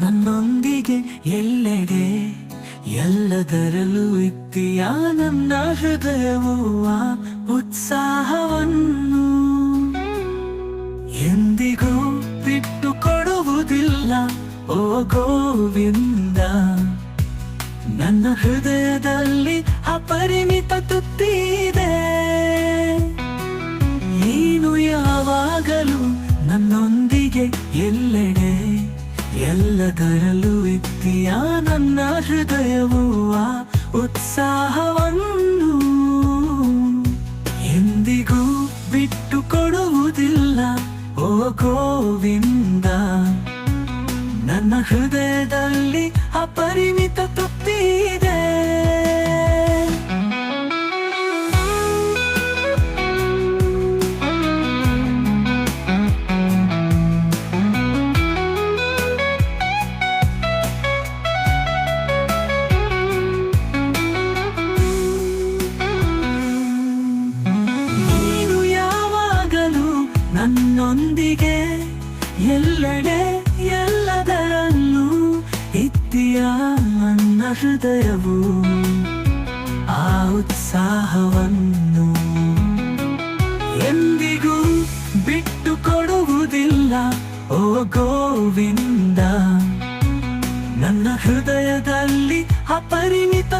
ನನ್ನೊಂದಿಗೆ ಎಲ್ಲೆಡೆ ಎಲ್ಲದರಲ್ಲೂ ಇದ್ದೀಯ ನನ್ನ ಹೃದಯವು ಆ ಉತ್ಸಾಹವನ್ನು ಎಂದಿಗೂ ಬಿಟ್ಟು ಕೊಡುವುದಿಲ್ಲ ಓ ಗೋವಿಂದ. ನನ್ನ ಹೃದಯದಲ್ಲಿ ಅಪರಿಮಿತ ತೃಪ್ತಿಯಿದೆ. ನೀನು ಯಾವಾಗಲೂ ನನ್ನೊಂದಿಗೆ ಎಲ್ಲೆಡೆ ಎಲ್ಲದರಲ್ಲೂ ಇದ್ದೀಯ ನನ್ನ ಹೃದಯವು ಆ ಉತ್ಸಾಹವನ್ನು ಎಂದಿಗೂ ಬಿಟ್ಟು ಕೊಡುವುದಿಲ್ಲ ಓ ಗೋವಿಂದ. ನನ್ನ ಹೃದಯದಲ್ಲಿ ಅಪರಿಮಿತ ತೃಪ್ತಿಯಿದೆ. ನೀನು ಯಾವಾಗಲೂ ನನ್ನೊಂದಿಗೆ ಎಲ್ಲೆಡೆ ಎಲ್ಲದರಲ್ಲೂ ಇದ್ದೀಯ ನನ್ನ ಹೃದಯವು ಆ ಉತ್ಸಾಹವನ್ನು ಎಂದಿಗೂ ಬಿಟ್ಟು ಕೊಡುವುದಿಲ್ಲ ಓ ಗೋವಿಂದ. ನನ್ನ ಹೃದಯದಲ್ಲಿ ಅಪರಿಮಿತ